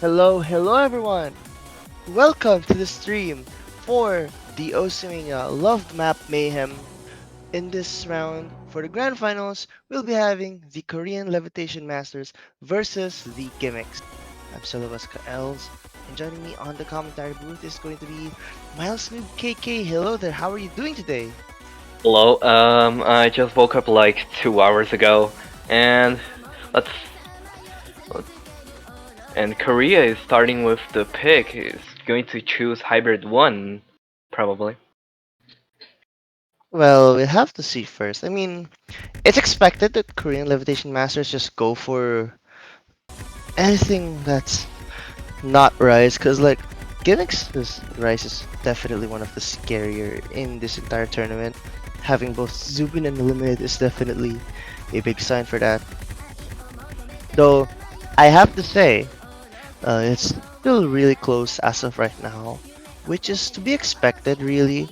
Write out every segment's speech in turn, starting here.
Hello everyone! Welcome to the stream for the Oceania Loved Map Mayhem. In this round, for the Grand Finals, we'll be having the Korean Levitation Masters versus the Gimmicks. I'm Silvas Els, and joining me on the commentary booth is going to be Miles Noob KK. Hello there, how are you doing today? Hello, I just woke up like 2 hours ago, and let's. And Korea is starting with the pick. Is going to choose Hybrid 1, probably. Well, we'll have to see first. I mean, it's expected that Korean Levitation Masters just go for anything that's not Rice, because like Gimmicks is Rice is definitely one of the scarier in this entire tournament. Having both Zubin and Eliminate is definitely a big sign for that. Though I have to say, it's still really close as of right now, which is to be expected really.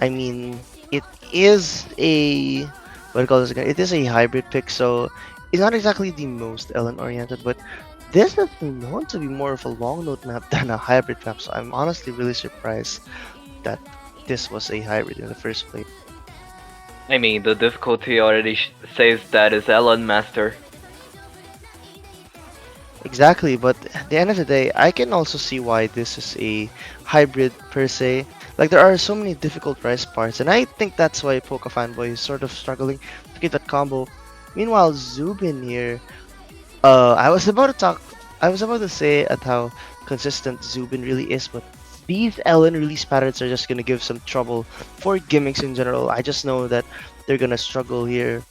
I mean, it is a what do you call this again? It is a hybrid pick, so it's not exactly the most LN oriented, but this is known to be more of a long note map than a hybrid map, so I'm honestly really surprised that this was a hybrid in the first place. I mean, the difficulty already says that is Ellen Master. Exactly, but at the end of the day, I can also see why this is a hybrid per se. Like, there are so many difficult Rice parts, and I think that's why Poke Fanboy is sort of struggling to get that combo. Meanwhile, Zubin here, I was about to say at how consistent Zubin really is, but these Ellen release patterns are just gonna give some trouble for Gimmicks in general. I just know that they're gonna struggle here.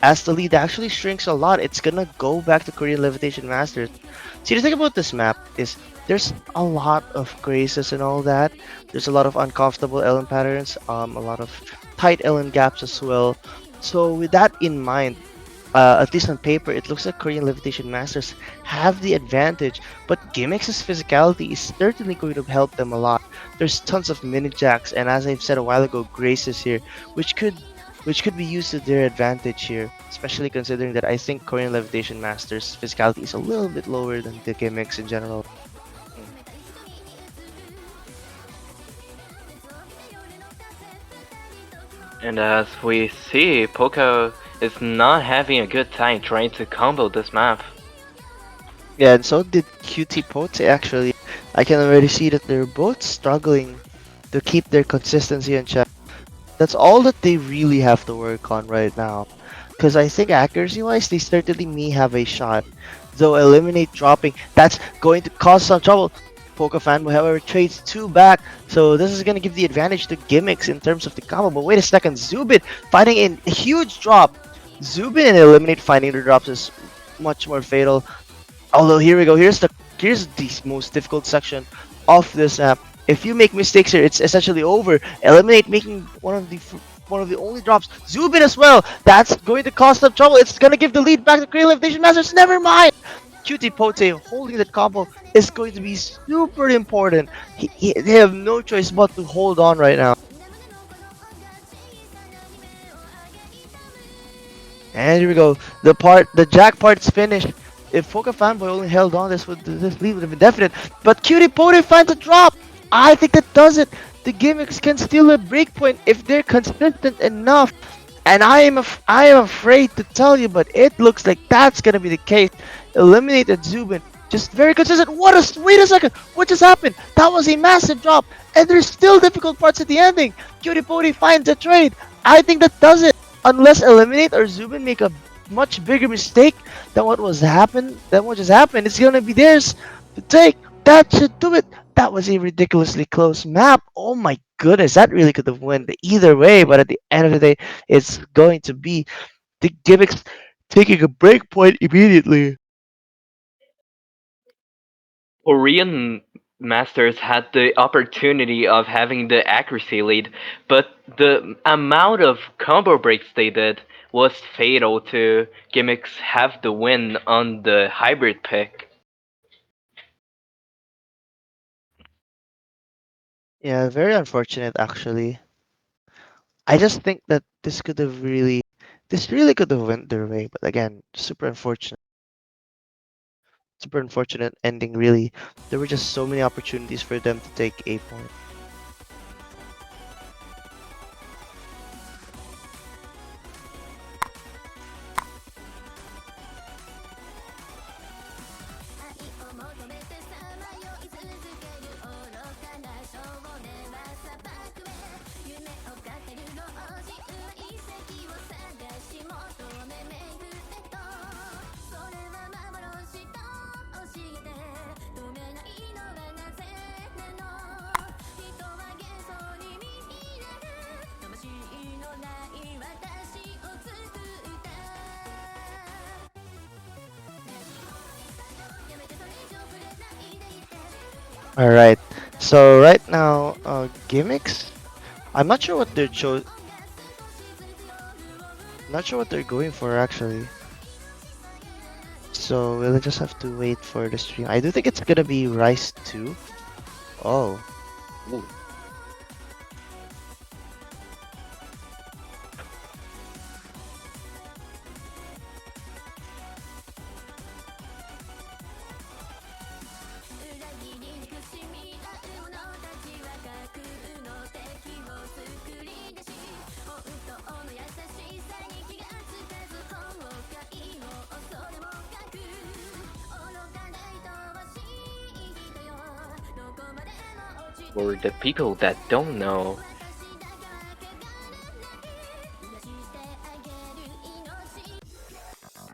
As the lead actually shrinks a lot, it's gonna go back to Korean Levitation Masters. See, the thing about this map is there's a lot of graces and all that. There's a lot of uncomfortable Ellen patterns, a lot of tight Ellen gaps as well. So with that in mind, at least on paper, it looks like Korean Levitation Masters have the advantage, but Gimmicks' physicality is certainly going to help them a lot. There's tons of mini jacks, and as I've said a while ago, graces here, which could be used to their advantage here, especially considering that I think Korean Levitation Masters' physicality is a little bit lower than the Gimmicks in general. And as we see, Poco is not having a good time trying to combo this map. Yeah, and so did QT Pote actually. I can already see that they're both struggling to keep their consistency in check. That's all that they really have to work on right now. Because I think accuracy-wise, they certainly may have a shot. Though Eliminate dropping, that's going to cause some trouble. Poke Fanboy, however, trades 2 back. So this is going to give the advantage to Gimmicks in terms of the combo. But wait a second, Zubin finding a huge drop. Zubin and Eliminate finding the drops is much more fatal. Although here we go, here's the most difficult section of this map. If you make mistakes here, it's essentially over. Eliminate making one of the only drops. Zubin as well. That's going to cause some trouble. It's going to give the lead back to Korean Levitation Masters. Never mind. Cutie Pote holding that combo is going to be super important. They have no choice but to hold on right now. And here we go. The jack part's finished. If Poke Fanboy only held on, this lead would have been definite. But Cutie Pote finds a drop. I think that does it. The Gimmicks can steal a breakpoint if they're consistent enough. And I am afraid to tell you, but it looks like that's gonna be the case. Eliminated Zubin. Just very consistent. Wait a second. What just happened? That was a massive drop. And there's still difficult parts at the ending. Cutie Pote finds a trade. I think that does it. Unless Eliminate or Zubin make a much bigger mistake than what just happened, it's gonna be theirs to take. That should do it. That was a ridiculously close map. Oh my goodness, that really could have went either way, but at the end of the day, it's going to be the Gimmicks taking a break point immediately. Korean masters had the opportunity of having the accuracy lead, but the amount of combo breaks they did was fatal to Gimmicks have the win on the hybrid pick. Yeah, very unfortunate actually. I just think that this really could have went their way, but again, super unfortunate ending really. There were just so many opportunities for them to take a point. All right. So right now, gimmicks. I'm not sure what not sure what they're going for actually. So we'll just have to wait for the stream. I do think it's gonna be Rise 2. Oh, For the people that don't know,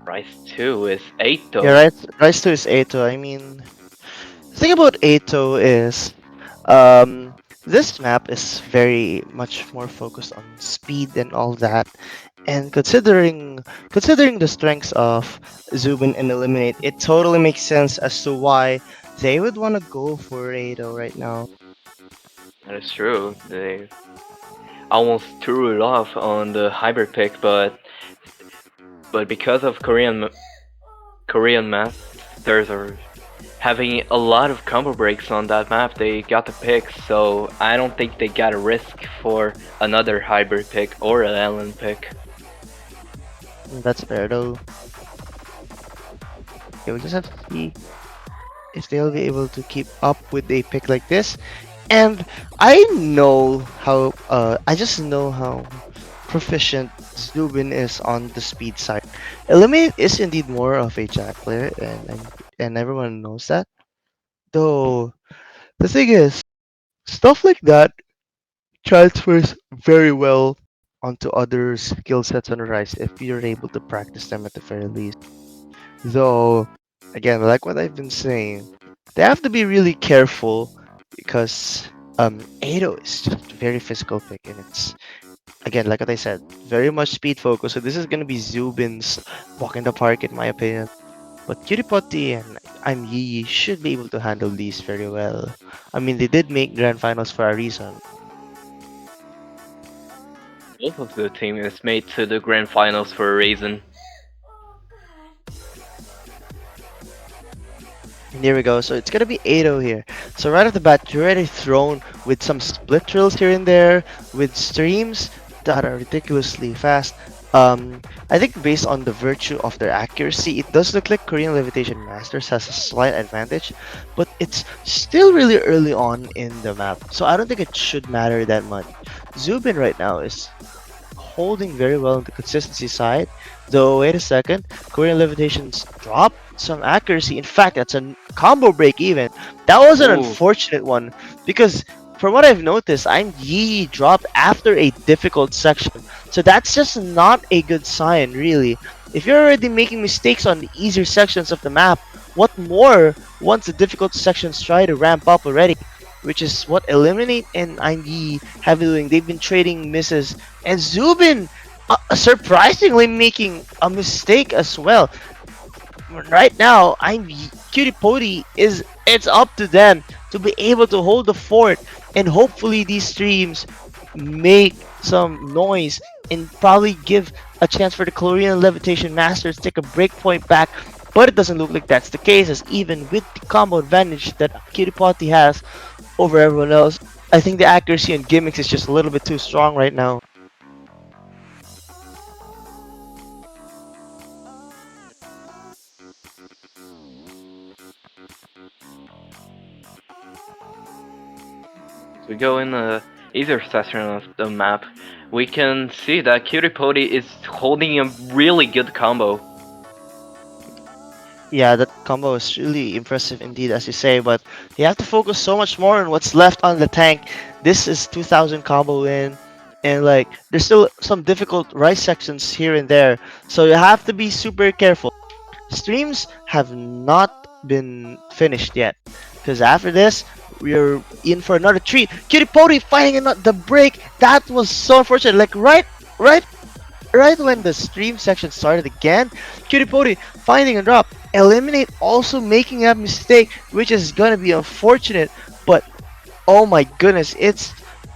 Rise 2 is yeah, 8-though. right. Rise 2 is Eito. I mean, the thing about Eito is, um, this map is very much more focused on speed and all that. And considering the strengths of Zubin and Eliminate, it totally makes sense as to why they would want to go for Eito right now. That is true. They almost threw it off on the hybrid pick, but because of Korean masters are having a lot of combo breaks on that map, they got the pick. So I don't think they got a risk for another hybrid pick or an Allen pick. That's fair though. Okay, we'll just have to see if they'll be able to keep up with a pick like this. And I just know how proficient Zubin is on the speed side. Eliminate is indeed more of a jack player, and everyone knows that. Though the thing is, stuff like that transfers very well onto other skill sets on the Rise if you're able to practice them at the very least. Though, again, like what I've been saying, they have to be really careful because Ado is just a very physical pick, and it's again, like what I said, very much speed focused. So this is gonna be Zubin's walk in the park, in my opinion. But Kiripoti and I'm Yi should be able to handle these very well. I mean, they did make grand finals for a reason. Both of the team is made to the grand finals for a reason. And here we go. So it's gonna be 8-0 here. So right off the bat, you're already thrown with some split drills here and there, with streams that are ridiculously fast. I think based on the virtue of their accuracy, it does look like Korean Levitation Masters has a slight advantage, but it's still really early on in the map, so I don't think it should matter that much. Zubin right now is holding very well on the consistency side. Though, wait a second, Korean Levitation's dropped some accuracy. In fact, that's a combo break even. That was an Ooh, unfortunate one because from what I've noticed, I'm Yi dropped after a difficult section. So that's just not a good sign, really. If you're already making mistakes on the easier sections of the map, What more once the difficult sections try to ramp up already? Which is what Eliminate and IME have been doing. They've been trading misses, and Zubin surprisingly making a mistake as well. Right now, I'm Cutie Pody is it's up to them to be able to hold the fort, and hopefully these streams make some noise and probably give a chance for the Korean Levitation Masters to take a break point back. But it doesn't look like that's the case, as even with the combo advantage that Cutie Pody has over everyone else, I think the accuracy and gimmicks is just a little bit too strong right now. We go in the easier section of the map. We can see that Cutie Pody is holding a really good combo. Yeah, that combo is really impressive indeed, as you say, but you have to focus so much more on what's left on the tank. This is 2000 combo in, and like, there's still some difficult rise sections here and there, so you have to be super careful. Streams have not been finished yet, because after this, we're in for another treat. Cutie Pody finding the break, that was so unfortunate, like right when the stream section started again, Cutie Pody finding a drop. Eliminate also making a mistake, which is gonna be unfortunate. But oh my goodness, it's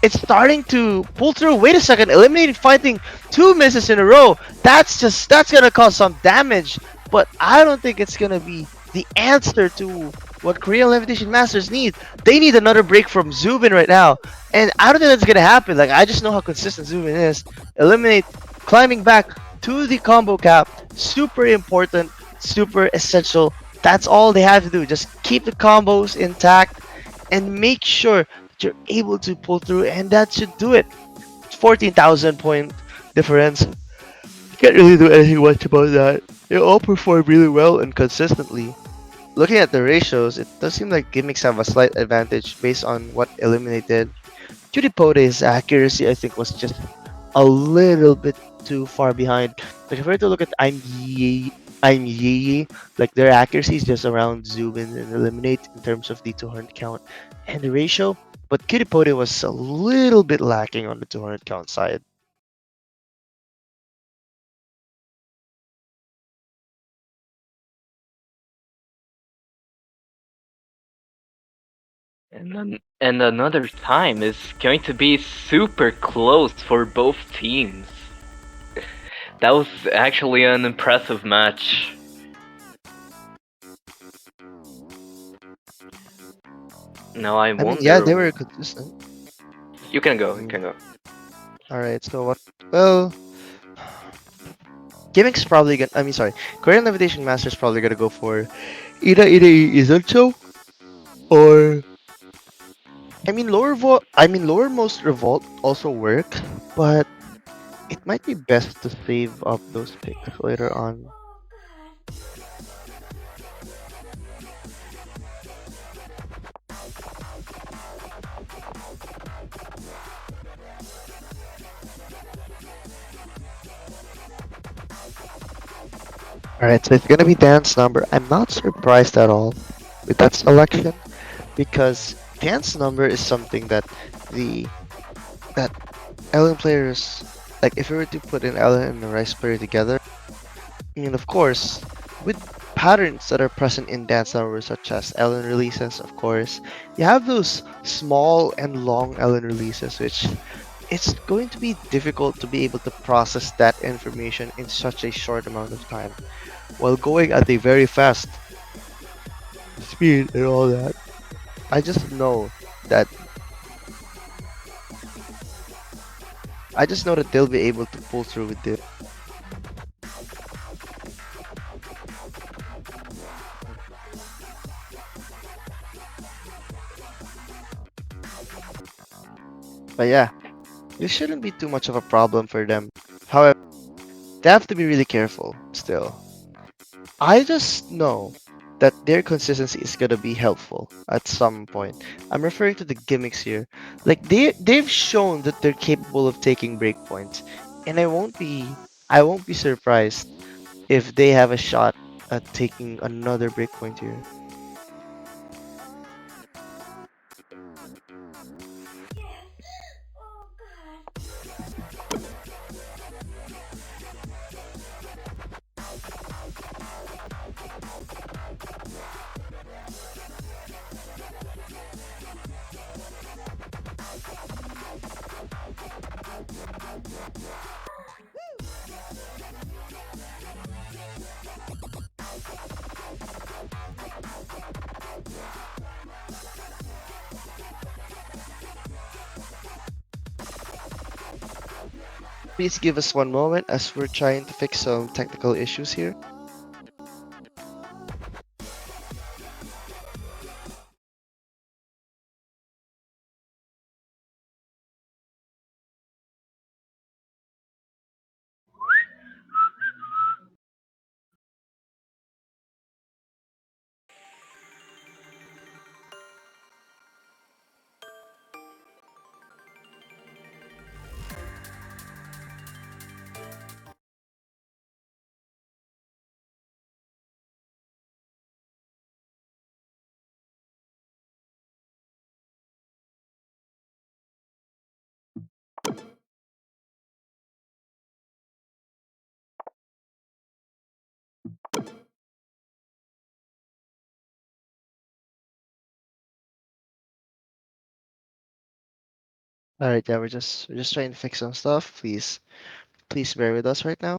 starting to pull through. Wait a second, Eliminate fighting two misses in a row. That's gonna cause some damage. But I don't think it's gonna be the answer to what Korean Levitation Masters need. They need another break from Zubin right now. And I don't think that's gonna happen. Like, I just know how consistent Zubin is. Eliminate climbing back to the combo cap. Super important, super essential. That's all they have to do. Just keep the combos intact and make sure that you're able to pull through, and that should do it. 14,000 point difference. Can't really do anything much about that. They all perform really well and consistently. Looking at the ratios, it does seem like Gimmicks have a slight advantage based on what eliminated. Judipode's accuracy, I think, was just a little bit too far behind. Like, if we were to look at I'm Yi, like, their accuracy is just around Zubin and Eliminate in terms of the 200 count and the ratio. But Kiripode was a little bit lacking on the 200 count side. And another time is going to be super close for both teams. That was actually an impressive match. Now I I mean, yeah, wonder. they were consistent. You can go. You Mm. can go. All right, so what? Well, Gimmicks probably gonna. I mean, sorry, Korean Levitation Masters probably gonna go for either Izulcho or lowermost revolt also work, but it might be best to save up those picks later on. Alright, so it's gonna be dance number. I'm not surprised at all with that selection because dance number is something that the that Ellen players, like, if we were to put an Ellen and a Rice player together, I mean, of course, with patterns that are present in dance numbers such as Ellen releases, of course, you have those small and long Ellen releases, which it's going to be difficult to be able to process that information in such a short amount of time while going at a very fast speed and all that. I just know that they'll be able to pull through with this. But yeah, this shouldn't be too much of a problem for them. However, they have to be really careful still. I just know that their consistency is gonna be helpful at some point. I'm referring to the gimmicks here. Like, they've shown that they're capable of taking breakpoints, and I won't be surprised if they have a shot. at taking another breakpoint here. Please give us one moment as we're trying to fix some technical issues here. All right, yeah, we're just trying to fix some stuff. Please bear with us right now.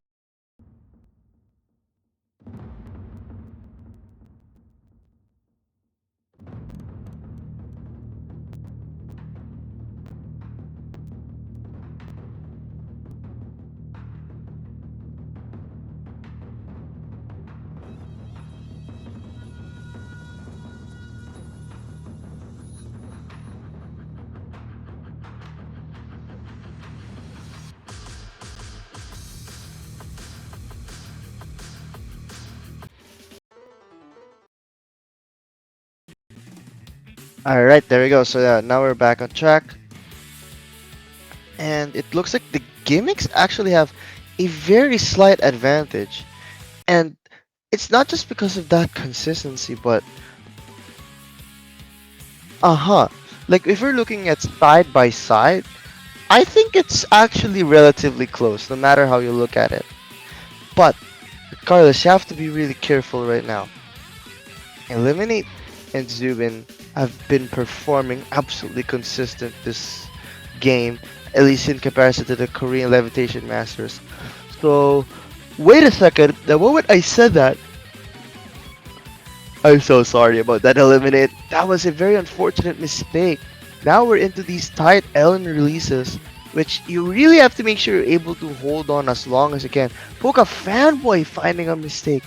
All right, there we go. So now we're back on track, and it looks like the gimmicks actually have a very slight advantage, and it's not just because of that consistency, but uh-huh. Like if we're looking at side by side, I think it's actually relatively close, no matter how you look at it. But Carlos, you have to be really careful right now. Eliminate and Zubin have been performing absolutely consistent this game, at least in comparison to the Korean Levitation Masters. So, wait a second. The moment I said that, I'm so sorry about that eliminate. That was a very unfortunate mistake. Now we're into these tight LM releases, which you really have to make sure you're able to hold on as long as you can. Poke a fanboy finding a mistake.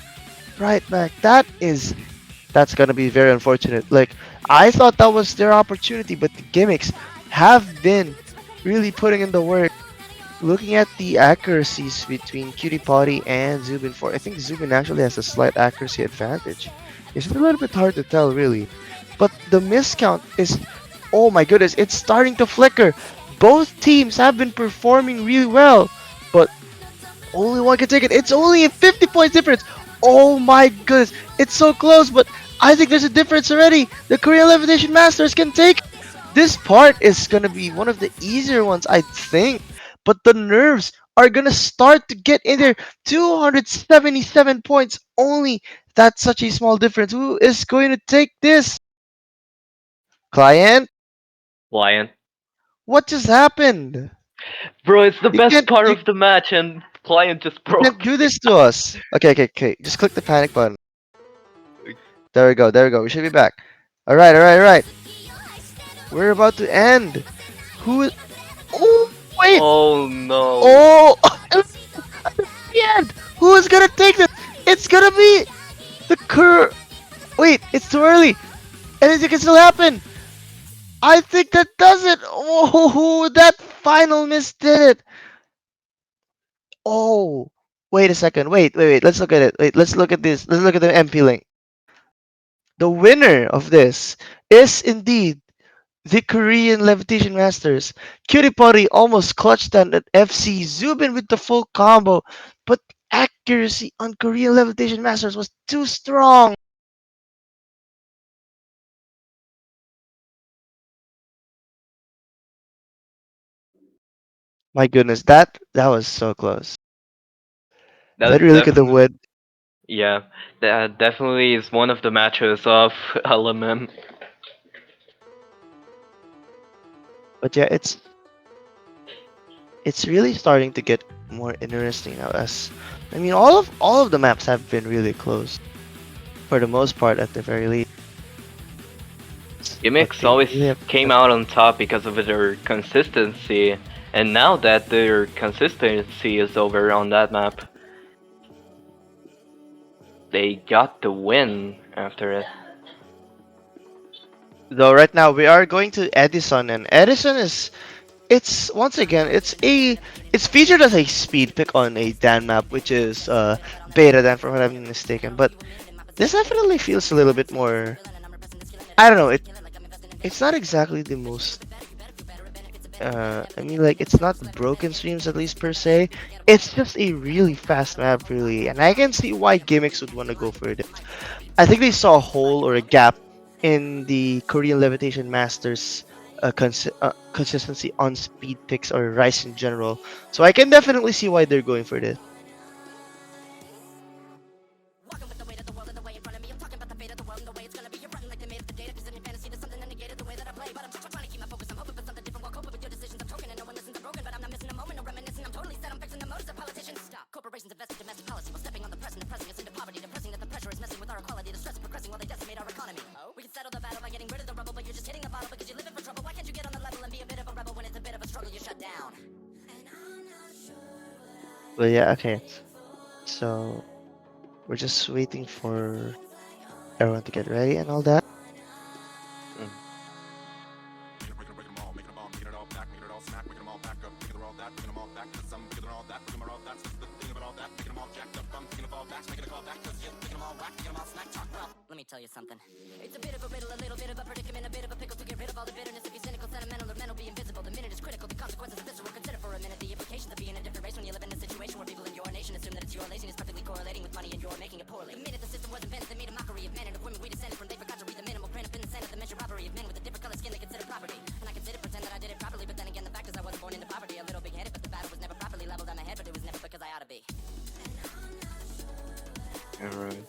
Right back. That's gonna be very unfortunate. Like I thought that was their opportunity, but the gimmicks have been really putting in the work. Looking at the accuracies between Cutie Potty and Zubin 4, I think Zubin actually has a slight accuracy advantage. It's a little bit hard to tell, really. But the miscount is, oh my goodness, it's starting to flicker. Both teams have been performing really well, but only one can take it. It's only a 50 points difference. Oh my goodness, it's so close, but I think there's a difference already. The Korean Levitation Masters can take it. This part is gonna be one of the easier ones, I think. But the nerves are gonna start to get in there. 277 points only. That's such a small difference. Who is going to take this? Client, Lion. what just happened? Bro, it's the You best can't part you, of the match and client just you can't broke. do this to us. Okay, okay, okay. Just click the panic button. There we go. There we go. We should be back. All right, all right, all right. We're about to end. Who is? Oh wait! Oh no. Oh, at the end. Who is gonna take this? It's gonna be the cur. Wait, it's too early. Anything can still happen. I think that does it. Oh, that final miss did it. Oh, wait a second. Wait. Let's look at it. Wait, let's look at this. Let's look at the MP link. The winner of this is indeed the Korean Levitation Masters. Cutie Potty almost clutched down at FC Zubin with the full combo, but accuracy on Korean Levitation Masters was too strong. My goodness, that was so close. That That's really could have definitely, went. yeah, that definitely is one of the matches of LMM. But yeah, it's really starting to get more interesting now. As I mean, all of the maps have been really close for the most part, at the very least. But Gimmicks they always really have came to. out on top because of their consistency, and now that their consistency is over on that map, they got the win after it. Though right now we are going to Edison, and Edison is it's once again it's featured as a speed pick on a Dan map, which is beta Dan, from what I'm mistaken. But this definitely feels a little bit more. I don't know. It's not exactly the most. I mean, like, it's not broken streams, at least per se. It's just a really fast map, really, and I can see why Gimmicks would want to go for it. I think they saw a hole or a gap in the Korean Levitation Masters consistency on speed picks or Rise in general. So I can definitely see why they're going for this. But yeah, okay. So we're just waiting for everyone to get ready and all that. Mm. Let me tell you something. It's a bit of a riddle, a little bit of a predicament, a bit of a pickle to get rid of all the bitterness. If you're cynical, sentimental, or mental, be invisible. The minute is critical, the consequences of visceral. Consider for a minute the implications of being in a different race when you live in a situation where people in your nation assume that it's your laziness perfectly correlating with money and you're making it poorly. The minute the system was invented, they made a mockery of men and of women we descended from. They forgot to read the minimal print up in the Senate, the measure robbery of men with a different color skin they consider property. And I consider pretend that I did it properly, but then again the fact is I wasn't born into poverty. A little big-headed, but the battle was never properly leveled on my head, but it was never because I ought to be. Alright.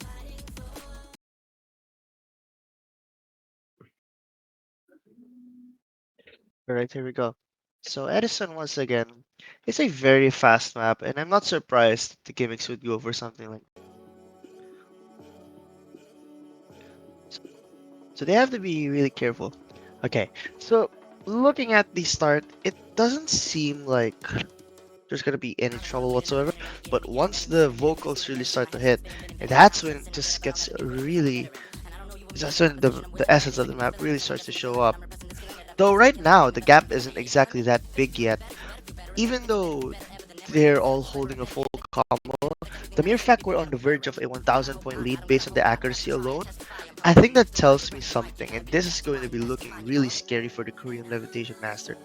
Alright, here we go. So Edison, once again, it's a very fast map, and I'm not surprised the Gimmicks would go for something like. So they have to be really careful. Okay, so looking at the start, it doesn't seem like there's gonna be any trouble whatsoever. But once the vocals really start to hit, and that's when it just gets really. That's when the essence of the map really starts to show up. Though right now the gap isn't exactly that big yet. Even though they're all holding a full combo, the mere fact we're on the verge of a 1,000 point lead based on the accuracy alone, I think that tells me something, and this is going to be looking really scary for the Korean Levitation Master.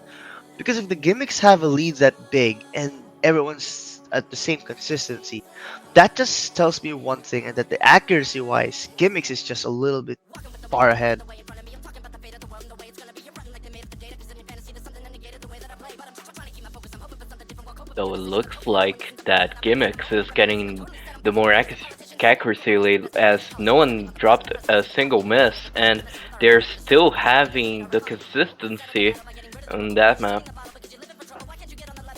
Because if the gimmicks have a lead that big and everyone's at the same consistency, that just tells me one thing, and that the accuracy wise, gimmicks is just a little bit far ahead. So it looks like that Gimmicks is getting the more accuracy lead as no one dropped a single miss, and they're still having the consistency on that map.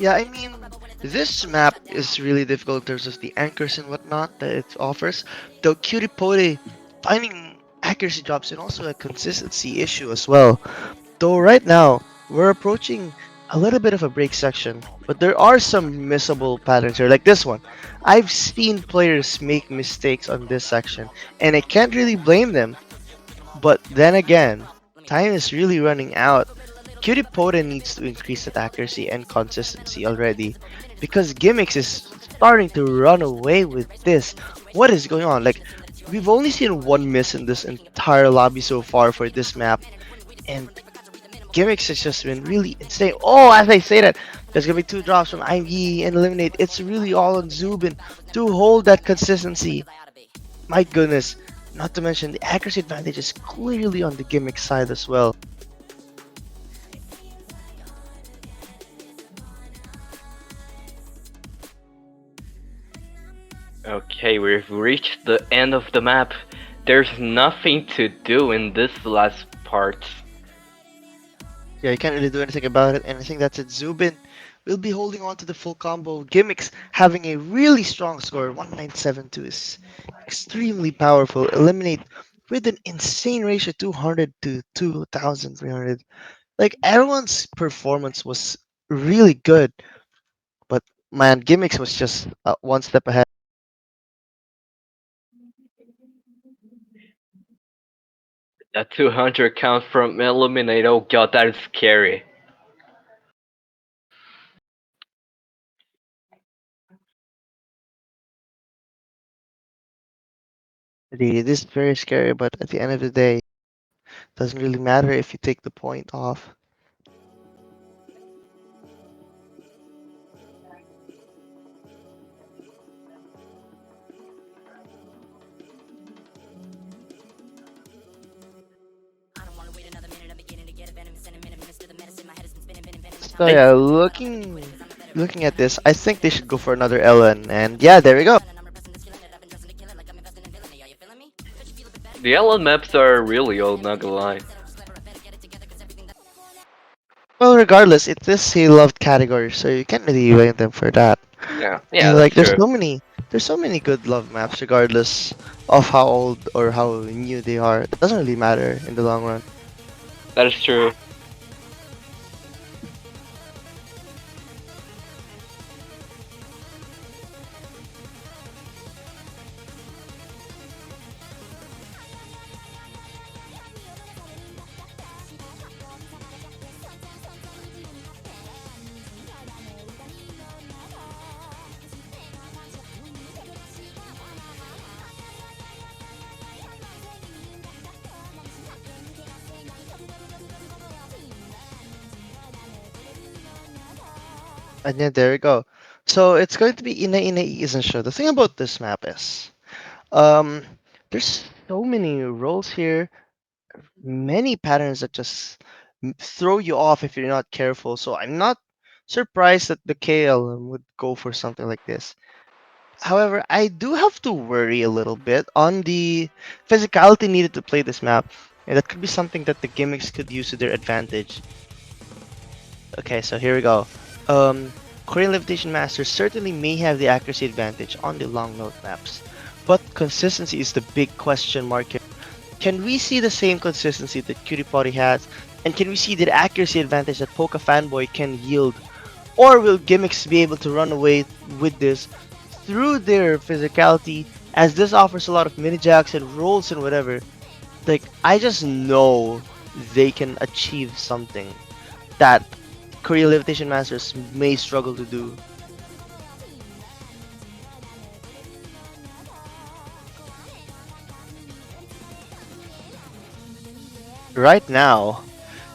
Yeah, I mean, this map is really difficult in terms of the anchors and whatnot that it offers. Though Cutie Pote finding accuracy drops and also a consistency issue as well. Though right now, we're approaching a little bit of a break section, but there are some missable patterns here, like this one. I've seen players make mistakes on this section, and I can't really blame them. But then again, time is really running out. Cutie Pote needs to increase that accuracy and consistency already, because Gimmicks is starting to run away with this. What is going on? Like, we've only seen one miss in this entire lobby so far for this map, and Gimmicks has just been really insane. Oh, as I say that, There's gonna be two drops from IME and Eliminate. It's really all on Zubin to hold that consistency. My goodness. Not to mention the accuracy advantage is clearly on the gimmick side as well. Okay, we've reached the end of the map. There's nothing to do in this last part. Yeah, you can't really do anything about it, and I think that's it. Zubin will be holding on to the full combo. Gimmicks having a really strong score. 1972 is extremely powerful. Eliminate with an insane ratio 200 to 2300. Like, everyone's performance was really good, but man, Gimmicks was just one step ahead. That 200 count from Eliminate, oh god, that is scary. It is very scary, but at the end of the day, doesn't really matter if you take the point off. So yeah, looking at this, I think they should go for another Ellen, and yeah, there we go. The LMM maps are really old, not gonna lie. Well, regardless, it is a loved category, so you can't really blame them for that. Yeah, And that's like, true. there's so many good love maps, regardless of how old or how new they are. It doesn't really matter in the long run. That is true. And yeah, there we go. So it's going to be Ina isn't sure. The thing about this map is, um, there's so many roles here, many patterns that just throw you off if you're not careful. So I'm not surprised that the KL would go for something like this. However, I do have to worry a little bit on the physicality needed to play this map, and that could be something that the gimmicks could use to their advantage. Okay, so here we go. Um, Korean Levitation Masters certainly may have the accuracy advantage on the long note maps, but consistency is the big question mark here. Can we see the same consistency that Cutie Potty has, and can we see the accuracy advantage that Poka Fanboy can yield? Or will Gimmicks be able to run away with this through their physicality, as this offers a lot of mini jacks and rolls and whatever? Like, I just know they can achieve something that Korea Levitation Masters may struggle to do. Right now,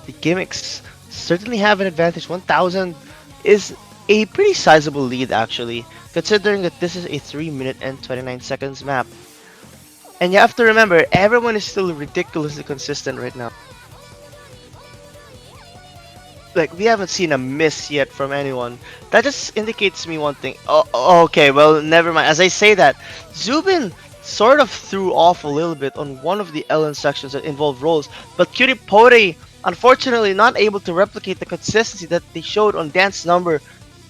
the Gimmicks certainly have an advantage. 1000 is a pretty sizable lead, actually, considering that this is a 3 minute and 29 seconds map. And you have to remember, everyone is still ridiculously consistent right now. Like, we haven't seen a miss yet from anyone. That just indicates me one thing. Okay, well, never mind. As I say that, Zubin sort of threw off a little bit on one of the Ellen sections that involved rolls, but Curipore, unfortunately, not able to replicate the consistency that they showed on Dance Number.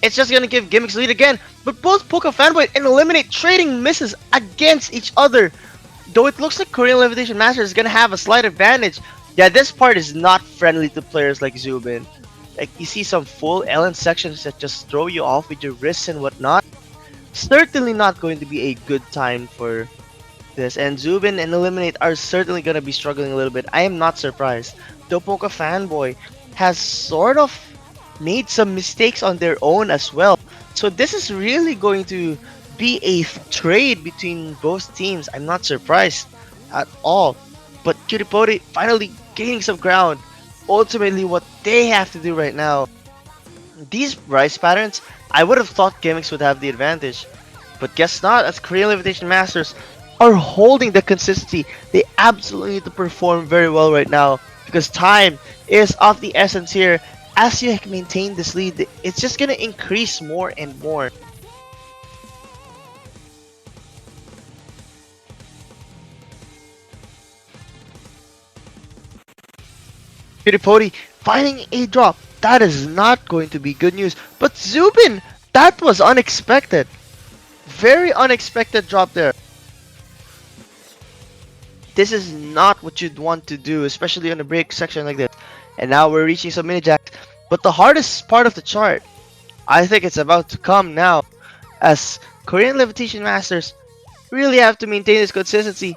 It's just gonna give Gimmicks lead again, but both Poka Fanboy and Eliminate trading misses against each other. Though it looks like Korean Levitation Master is gonna have a slight advantage, yeah, this part is not friendly to players like Zubin. Like, you see some full Ellen sections that just throw you off with your wrists and whatnot. Certainly not going to be a good time for this. And Zubin and Eliminate are certainly going to be struggling a little bit. I am not surprised. Dopoka Fanboy has sort of made some mistakes on their own as well. So this is really going to be a trade between both teams. I'm not surprised at all. But Kiripori finally gaining some ground. Ultimately, what they have to do right now These rise patterns, I would have thought Gimmicks would have the advantage. But guess not, as Korean Levitation Masters are holding the consistency. They absolutely need to perform very well right now because time is of the essence here. As you maintain this lead, it's just going to increase more and more. Piripoti finding a drop. That is not going to be good news. But Zubin, that was unexpected. Very unexpected drop there. This is not what you'd want to do, especially on a break section like this. And now we're reaching some mini jacks. But the hardest part of the chart, I think it's about to come now, as Korean Levitation Masters really have to maintain this consistency.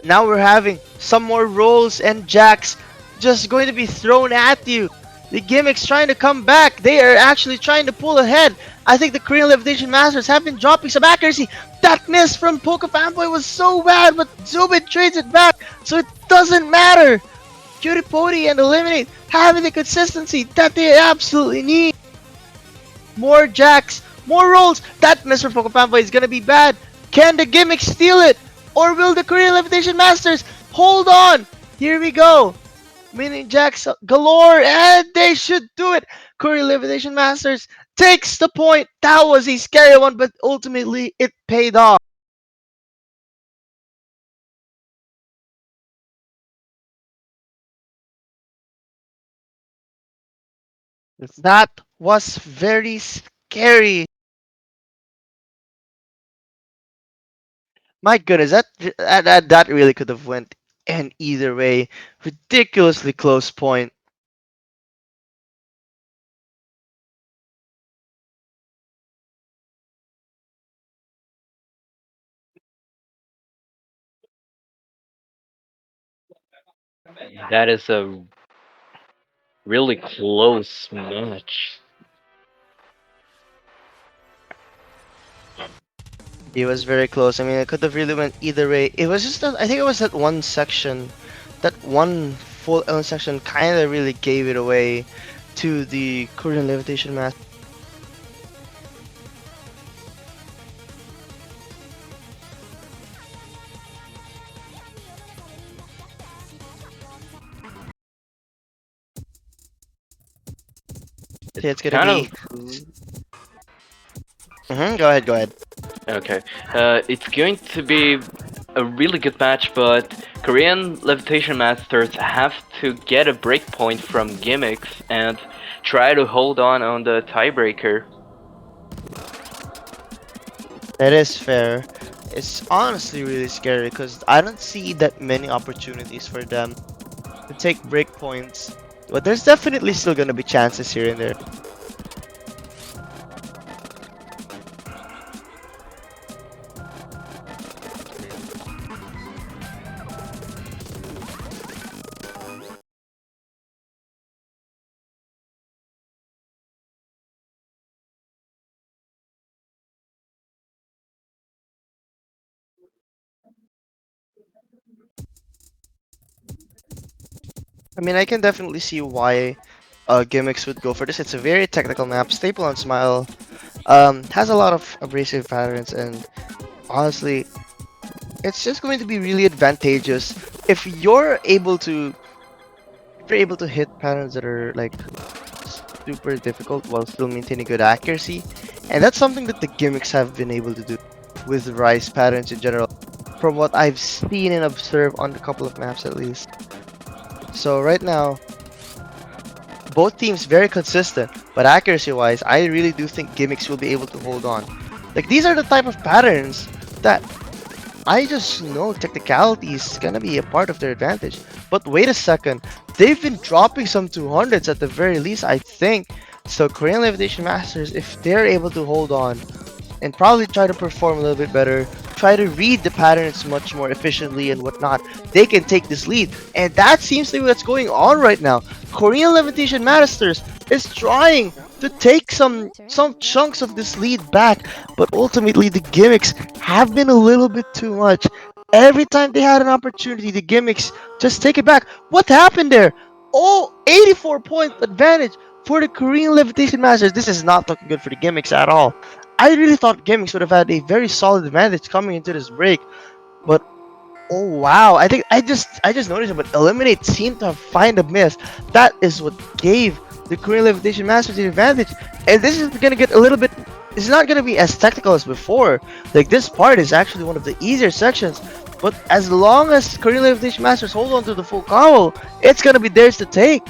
Now we're having some more rolls and jacks just going to be thrown at you. The Gimmicks trying to come back. They are actually trying to pull ahead. I think the Korean Levitation Masters have been dropping some accuracy. That miss from Poke Fanboy was so bad, but Zubin trades it back, so it doesn't matter. Curipodi and Eliminate having the consistency that they absolutely need. More jacks, more rolls. That miss from Poke Fanboy is gonna be bad. Can the Gimmicks steal it? Or will the Korean Levitation Masters hold on? Here we go. Mini jacks galore, and they should do it. Korean Levitation Masters takes the point. That was a scary one, but ultimately it paid off. That was very scary. My goodness, that really could have went in either way. Ridiculously close point. That is a really close match. It was very close. I mean, it could have really went either way. It was just that I think it was that one section, that one full Ellen section, kind of really gave it away to the Korean Levitation match. It's So it's gonna kind be. of Go ahead, go ahead. okay. It's going to be a really good match, but Korean Levitation Masters have to get a breakpoint from Gimmicks and try to hold on the tiebreaker. That is fair. It's honestly really scary because I don't see that many opportunities for them to take breakpoints. But there's definitely still gonna be chances here and there. I mean, I can definitely see why Gimmicks would go for this. It's a very technical map. Staple on Smile has a lot of abrasive patterns, and honestly, it's just going to be really advantageous if you're able to hit patterns that are like super difficult while still maintaining good accuracy. And that's something that the Gimmicks have been able to do with Rise patterns in general, from what I've seen and observed on a couple of maps at least. So right now, both teams very consistent, but accuracy wise, I really do think Gimmicks will be able to hold on. Like these are the type of patterns that I just know technicality is gonna be a part of their advantage. But wait a second, they've been dropping some 200s at the very least, I think. So Korean Levitation Masters, if they're able to hold on and probably try to perform a little bit better, try to read the patterns much more efficiently and whatnot, they can take this lead. And that seems to be what's going on right now. Korean Levitation Masters is trying to take some chunks of this lead back, but ultimately the Gimmicks have been a little bit too much. Every time they had an opportunity, the Gimmicks just take it back. What happened there? Oh, 84-point advantage For the Korean Levitation Masters, this is not looking good for the Gimmicks at all. I really thought Gimmicks would have had a very solid advantage coming into this break, but oh wow! I think I just noticed it, but Eliminate seemed to have find a miss. That is what gave the Korean Levitation Masters the advantage. And this is gonna get a little bit. It's not gonna be as technical as before. Like this part is actually one of the easier sections. But as long as Korean Levitation Masters hold on to the full combo, it's gonna be theirs to take.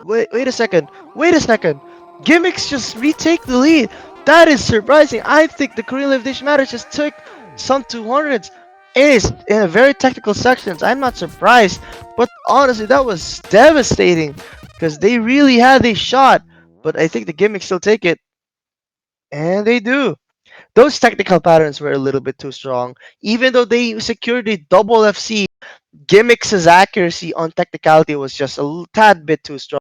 Wait a second. Wait a second. Gimmicks just retake the lead. That is surprising. I think the Korean Levitation Matters just took some 200s. It is in a very technical sections. I'm not surprised. But honestly, that was devastating. Because they really had a shot. But I think the Gimmicks still take it. And they do. Those technical patterns were a little bit too strong. Even though they secured a double FC, Gimmicks' accuracy on technicality was just a tad bit too strong.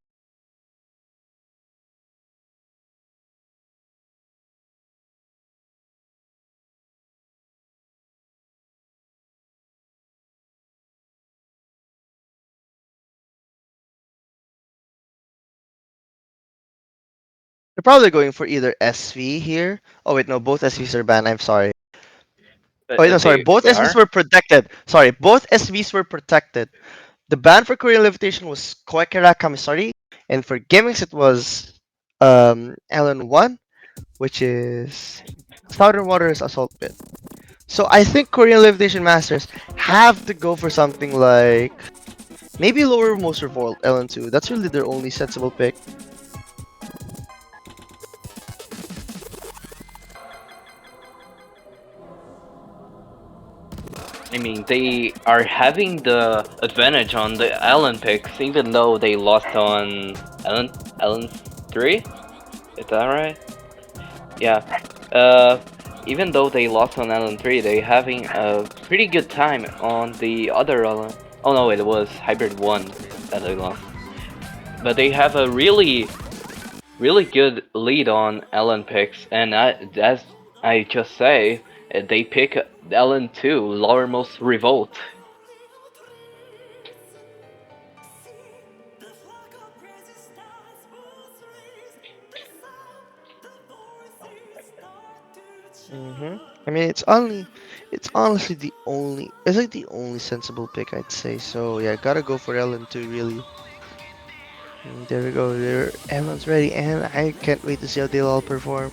They're probably going for either SV here. Oh wait, no, both SVs are banned. I'm sorry. Oh wait, no, sorry. Both They SVs are. were protected. Sorry, both SVs were protected. The ban for Korean Levitation was Koekera Kamisari, and for Gimmicks it was LN1, which is Southern Waters Assault Pit. So I think Korean Levitation Masters have to go for something like maybe Lowermost Revolt LN2. That's really their only sensible pick. I mean, they are having the advantage on the Allen picks, even though they lost on Allen 3. Is that right? Yeah. Uh, Even though they lost on Allen 3, they having a pretty good time on the other Allen. Oh no, it was Hybrid 1 that they lost. But they have a really good lead on Allen picks, and as I just say, they pick Allen 2, Lowermost Revolt. I mean, it's honestly it's like the only sensible pick I'd say. So yeah, gotta go for LN2 really. There we go. There, everyone's ready, and I can't wait to see how they'll all perform.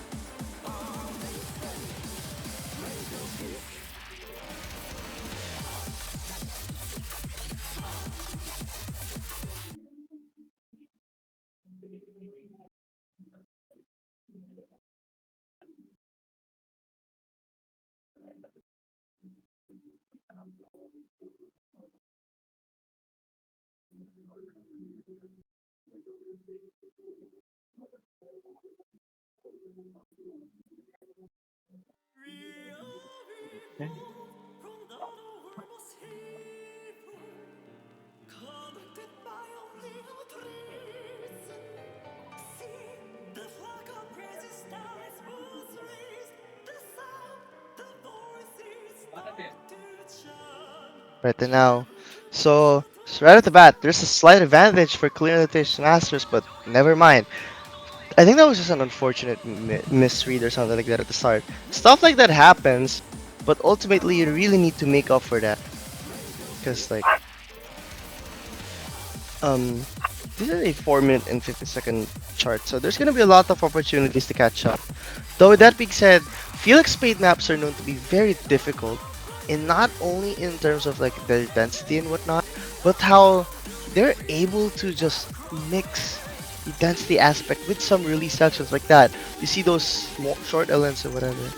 Right then now, so right at the bat, there's a slight advantage for clearing the Masters, but never mind. I think that was just an unfortunate misread or something like that at the start. Stuff like that happens, but ultimately you really need to make up for that. Because like, um, this is a 4 minute and 50-second chart, so there's gonna be a lot of opportunities to catch up. Though with that being said, Felix Spade maps are known to be very difficult, and not only in terms of like their density and whatnot, but how they're able to just mix the density aspect with some release sections like that. You see those small, short LNs or whatever.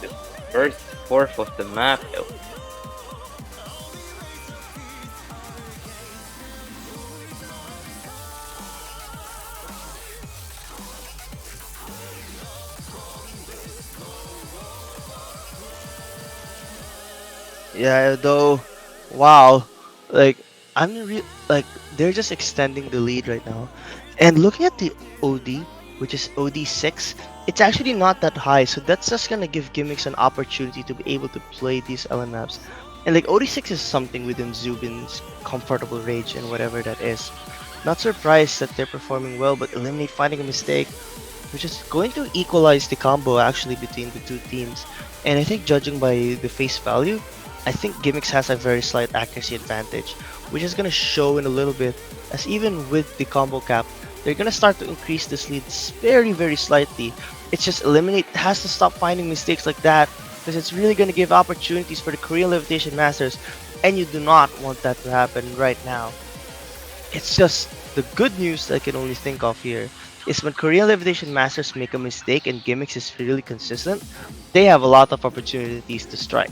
The first fourth of the map. Yeah, though, wow, like like they're just extending the lead right now. And looking at the OD, which is OD6, it's actually not that high, so that's just gonna give Gimmicks an opportunity to be able to play these LMMs. And like OD6 is something within Zubin's comfortable range and whatever that is. Not surprised that they're performing well, but Eliminate finding a mistake, which is going to equalize the combo actually between the two teams. And I think judging by the face value, I think Gimmicks has a very slight accuracy advantage, which is going to show in a little bit, as even with the combo cap, they're going to start to increase this lead very, very slightly. It's just Eliminate has to stop finding mistakes like that, because it's really going to give opportunities for the Korean Levitation Masters, and you do not want that to happen right now. It's just the good news I can only think of here is when Korean Levitation Masters make a mistake and Gimmicks is really consistent, they have a lot of opportunities to strike.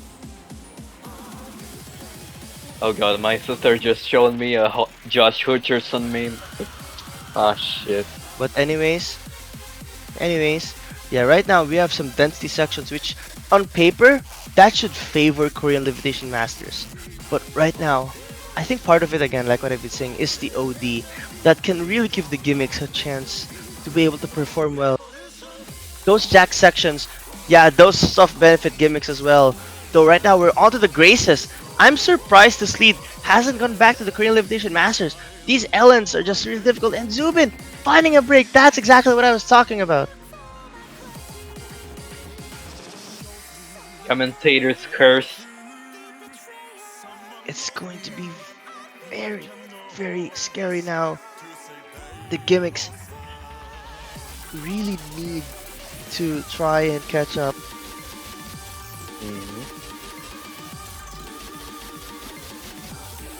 Oh god, my sister just showed me a Josh Hutcherson meme. Ah shit. But anyways, yeah, right now we have some density sections which on paper that should favor Korean Levitation Masters. But right now, I think part of it again, like what I've been saying, is the OD that can really give the Gimmicks a chance to be able to perform well. Those jack sections, yeah, those stuff benefit Gimmicks as well. Though right now we're onto the Graces. I'm surprised this lead hasn't gone back to the Korean Levitation Masters. These LNs are just really difficult, and Zubin finding a break, that's exactly what I was talking about. Commentator's curse. It's going to be very, very scary now. The Gimmicks really need to try and catch up.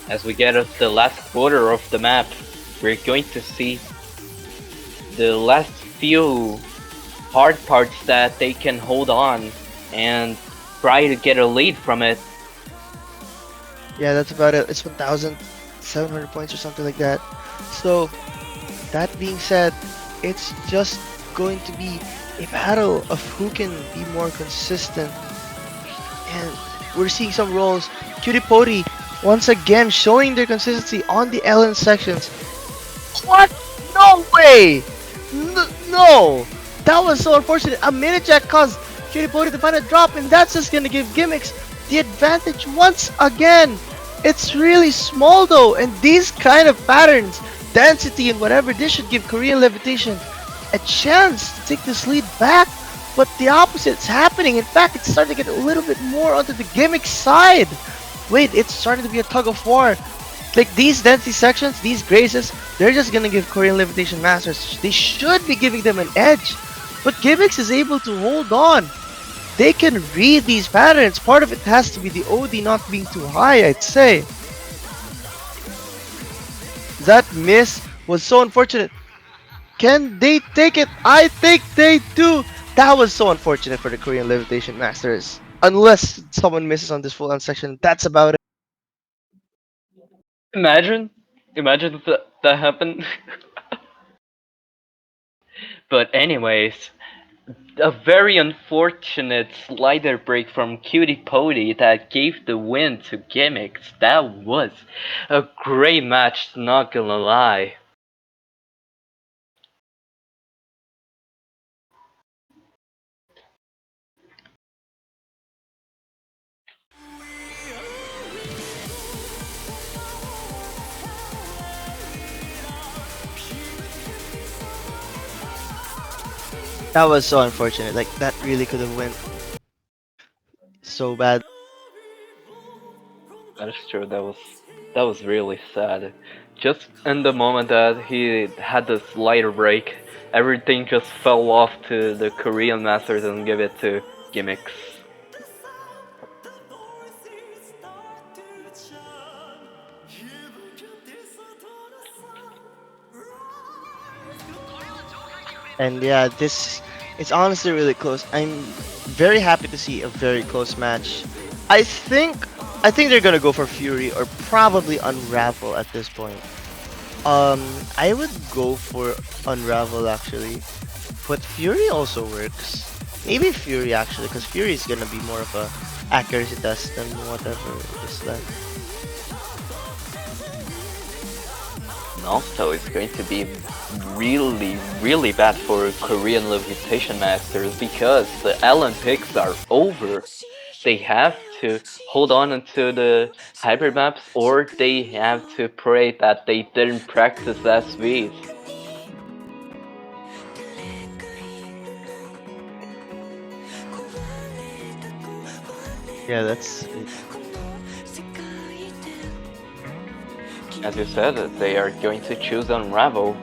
As we get to the last quarter of the map, we're going to see the last few hard parts that they can hold on and try to get a lead from it. Yeah, that's about it. It's 1,700 points or something like that. So, that being said, it's just going to be a battle of who can be more consistent. And we're seeing some rolls. Cutie Pody once again showing their consistency on the LN sections. What? No way! No! That was so unfortunate. A minute jack caused Cutie Pody to find a drop, and that's just gonna give Gimmicks the advantage once again. It's really small though, and these kind of patterns, density and whatever, this should give Korean Levitation a chance to take this lead back. But the opposite is happening. In fact, it's starting to get a little bit more onto the Gimmick side. Wait, it's starting to be a tug of war. Like these density sections, these graces, they're just gonna give Korean Levitation Masters. They should be giving them an edge. But Gimmicks is able to hold on. They can read these patterns. Part of it has to be the OD not being too high, I'd say. That miss was so unfortunate. Can they take it? I think they do. That was so unfortunate for the Korean Levitation Masters. Unless someone misses on this full on section, that's about it. Imagine if that happened. But anyways, a very unfortunate slider break from Cutie Pody that gave the win to Gimmicks. That was a great match, not gonna lie. That was so unfortunate. Like that really could have went so bad. That is true. That was really sad. Just in the moment that he had the slider break, everything just fell off to the Korean Masters and give it to Gimmicks. And yeah, this it's honestly really close. I'm very happy to see a very close match. I think I think they're gonna go for Fury or probably Unravel at this point. I would go for Unravel actually, but Fury also works. Maybe Fury actually, because Fury is gonna be more of a accuracy test than whatever is that. And also, it's going to be really, really bad for Korean Levitation Masters because the Olympics are over. They have to hold on until the hybrid maps, or they have to pray that they didn't practice SVs. Yeah, that's it. As you said, they are going to choose Unravel.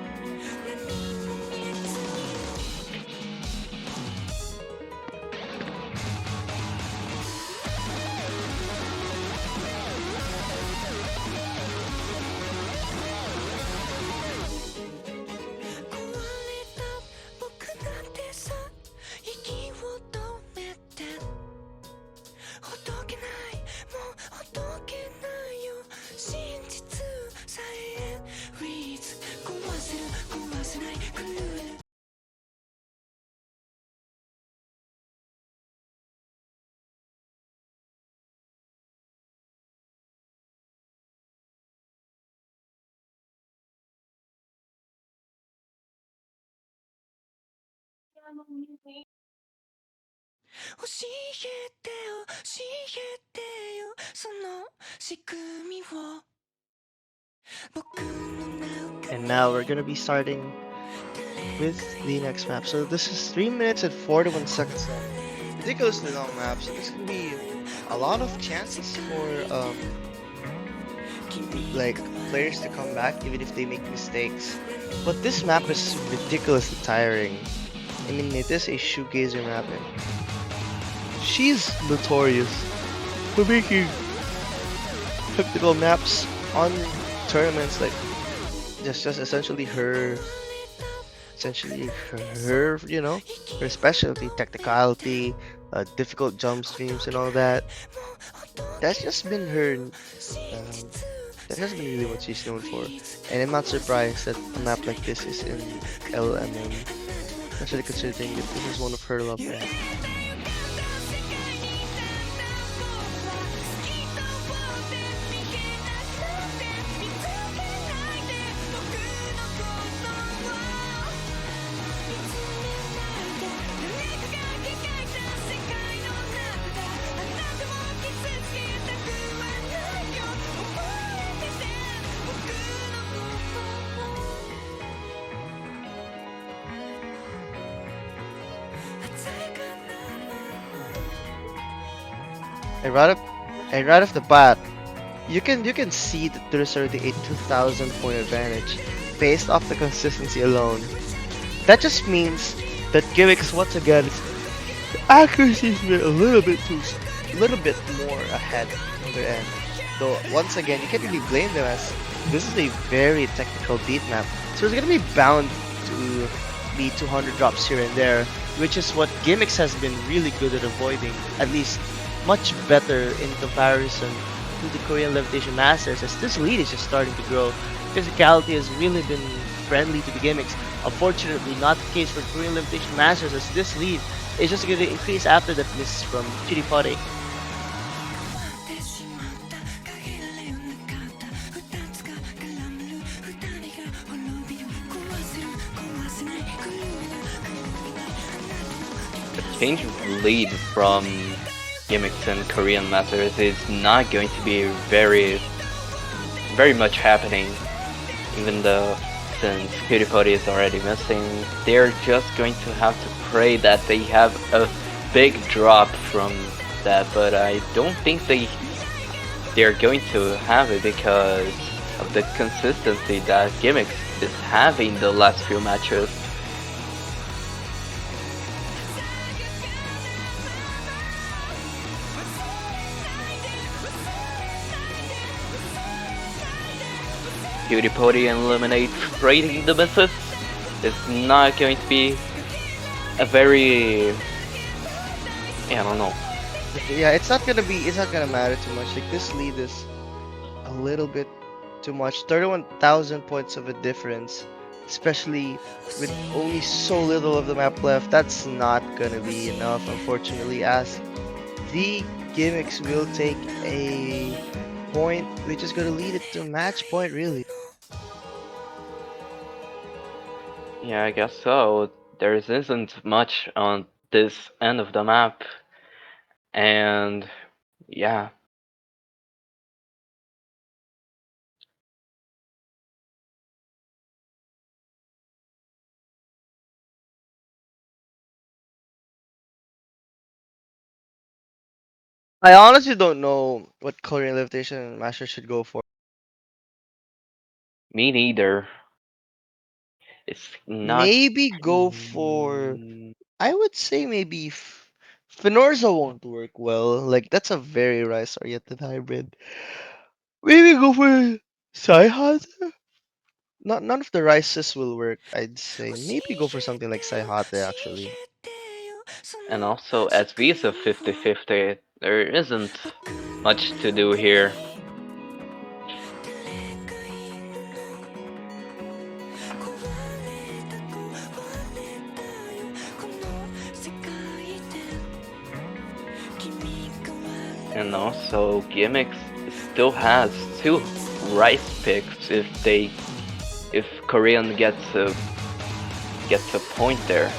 And now we're gonna be starting with the next map. So this is 3 minutes and 41 seconds long. Ridiculously long map, so there's gonna be a lot of chances for like players to come back even if they make mistakes. But this map is ridiculously tiring. I mean, it is a shoegazer map, and she's notorious for making technical maps on tournaments. Like just essentially her, you know, her specialty, technicality, difficult jump streams and all that. That's just been her. That has been really what she's known for, and I'm not surprised that a map like this is in LMM, especially considering that this is one of her love maps. And right off the bat, you can see that there's already a 2,000 point advantage based off the consistency alone. That just means that Gimmicks once again the accuracy's been a little bit more ahead on their end. Though once again, you can't really blame them as this is a very technical beat map, so it's gonna be bound to be 200 drops here and there, which is what Gimmicks has been really good at avoiding, at least much better in comparison to the Korean Levitation Masters, as this lead is just starting to grow. Physicality has really been friendly to the Gimmicks. Unfortunately, not the case for Korean Levitation Masters, as this lead is just going to increase after that miss from Chiripore. The change of lead from Gimmicks and Korean Masters is not going to be very much happening, even though since PewDiePie is already missing, they're just going to have to pray that they have a big drop from that, but I don't think they're going to have it because of the consistency that Gimmicks is having the last few matches. PewDiePie and Eliminate trading the misses is not going to be a very, I don't know. Yeah, it's not gonna matter too much. Like this lead is a little bit too much. 31,000 points of a difference, especially with only so little of the map left. That's not gonna be enough, unfortunately, as the Gimmicks will take a point, which is gonna lead it to match point, really. Yeah, I guess so. There isn't much on this end of the map, and yeah. I honestly don't know what Korean Levitation Master should go for. Me neither. It's not. Maybe go for. Mm, I would say maybe Fenorza won't work well. Like that's a very rice-oriented hybrid. Maybe go for Saihate. Not none of the rices will work. I'd say maybe go for something like Saihate actually. and also, as V is a 50-50, there isn't much to do here. And also, Gimmicks still has two rice picks if Korean gets a point there.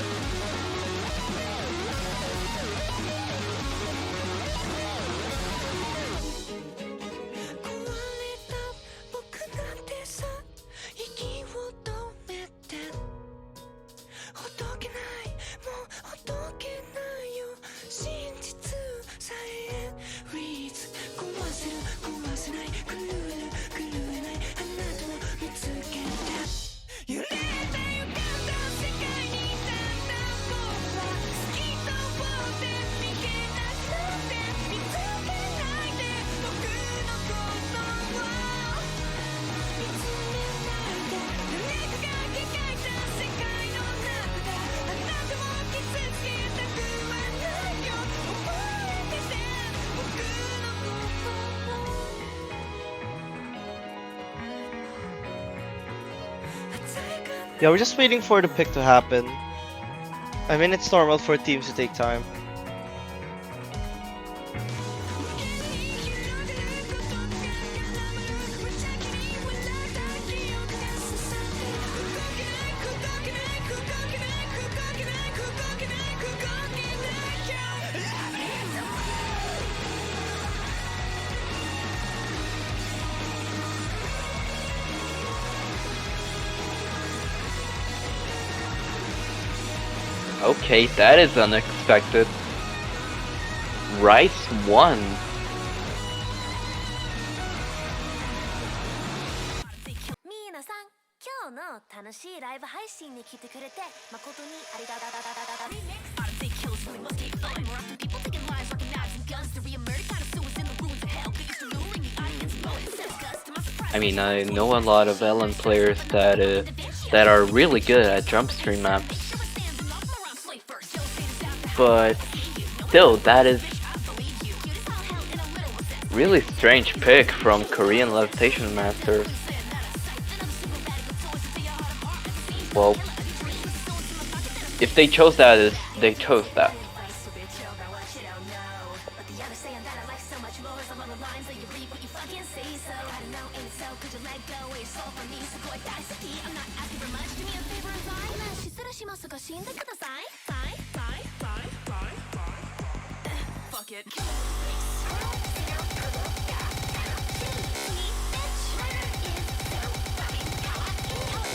Yeah, we're just waiting for the pick to happen. I mean, it's normal for teams to take time. Okay, that is unexpected. Rice won. ミーナさん、今日の楽しいライブ配信に来てくれて誠にありがとう。 I mean, I know a lot of LM players that are really good at jump stream maps, but still, that is really strange pick from Korean Levitation Masters. Well, if they chose that, they chose that.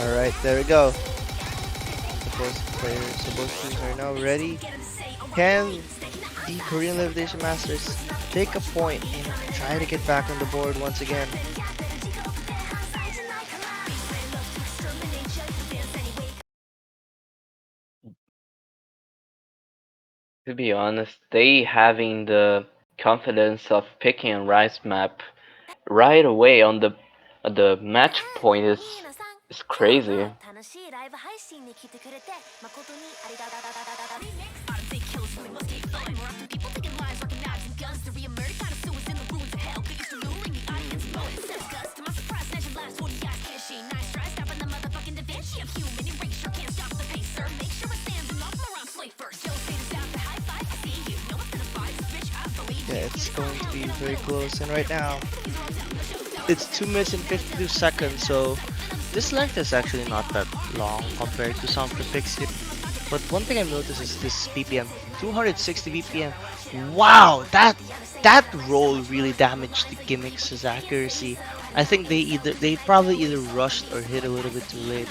Alright, there we go. Both teams are now ready. Can the Korean Levitation Masters take a point and try to get back on the board once again? To be honest, they having the confidence of picking a rice map right away on the match point is crazy. Yeah, it's going to be very close, and right now it's 2 minutes and 52 seconds, so This length is actually not that long compared to some of the picks here. But one thing I've noticed is this BPM, 260 BPM. Wow, that roll really damaged the Gimmicks' accuracy. I think they probably either rushed or hit a little bit too late.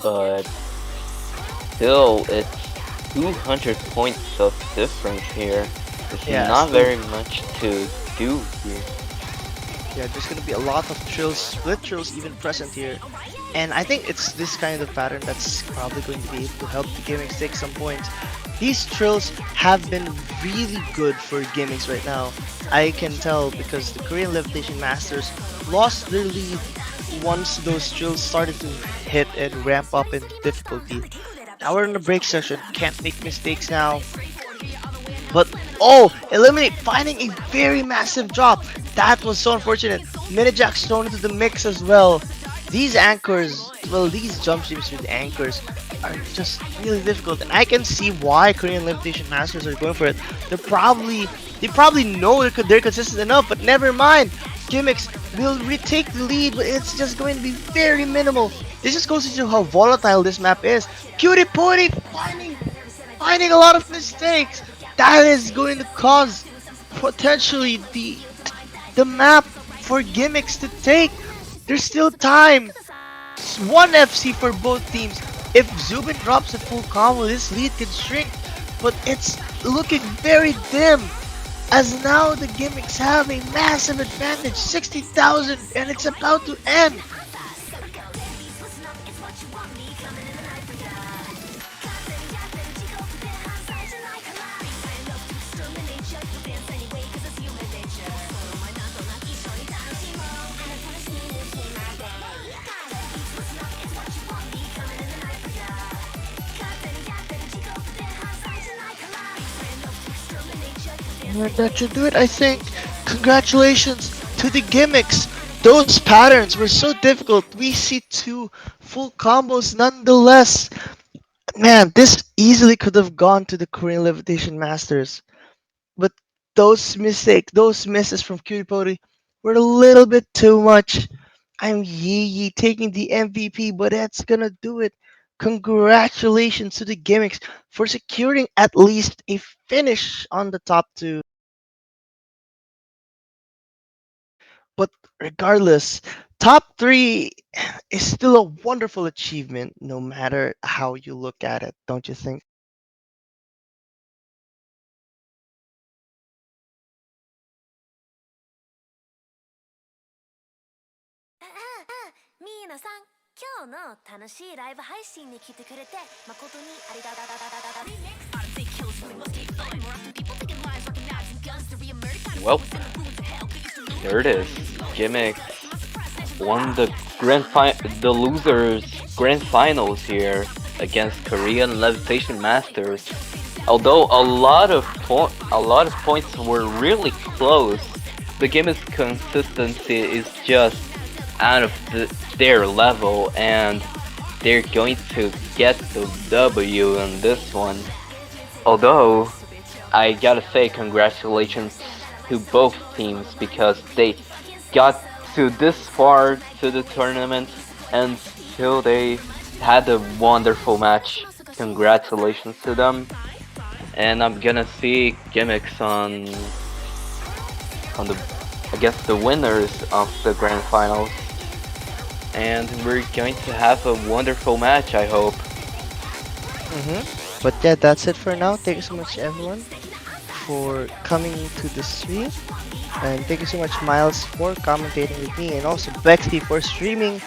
But still, it's 200 points of difference here. It's Yeah, not still, very much to do here. yeah, there's gonna be a lot of trills, split trills even present here. And I think it's this kind of pattern that's probably going to be able to help the Gimmicks take some points. These trills have been really good for Gimmicks right now. I can tell because the Korean Levitation Masters lost their lead once those trills started to hit and ramp up in difficulty. Now we're in the break session, can't make mistakes now. But oh, eliminate finding a very massive drop. That was so unfortunate. Minijack's thrown into the mix as well. These anchors, well, these jump streams with anchors are just really difficult, and I can see why Korean Levitation Masters are going for it. They probably know they're consistent enough, but never mind. Gimmicks will retake the lead, but it's just going to be very minimal. This just goes into how volatile this map is. Cutie Pootie finding a lot of mistakes. That is going to cause potentially the map for Gimmicks to take. There's still time. It's 1 FC for both teams. If Zubin drops a full combo, this lead can shrink, but it's looking very dim. As now the Gimmicks have a massive advantage, 60,000, and it's about to end. And that should do it, I think. Congratulations to the Gimmicks. Those patterns were so difficult. We see 2 full combos nonetheless. Man, this easily could have gone to the Korean Levitation Masters. But those mistakes, those misses from Cutie Pody were a little bit too much. I'm Yee Yee taking the MVP, but that's gonna do it. Congratulations to the Gimmicks for securing at least a finish on the top 2. But regardless, top 3 is still a wonderful achievement no matter how you look at it, don't you think? うん、うん、ミーナさん、今日の楽しいライブ配信に来てくれて誠にありがとう。 Well, there it is. Gimmicks won the losers grand finals here against Korean Levitation Masters. Although a lot of points were really close, the Gimmicks consistency is just out of their level, and they're going to get the W in this one. Although I gotta say congratulations to both teams because they got to this far to the tournament and still they had a wonderful match. Congratulations to them. And I'm gonna see Gimmicks on the against the winners of the grand finals. And we're going to have a wonderful match, I hope. But yeah, that's it for now. Thank you so much, everyone, for coming to the stream. And thank you so much, Miles, for commentating with me, and also Bexy for streaming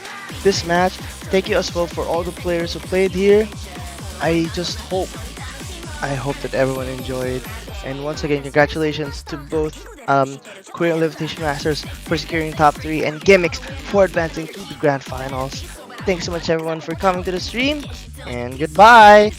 this match. Thank you as well for all the players who played here. I just I hope that everyone enjoyed. And once again, congratulations to both Korean Levitation Masters for securing top 3 and Gimmicks for advancing to the grand finals. Thanks so much, everyone, for coming to the stream, and goodbye.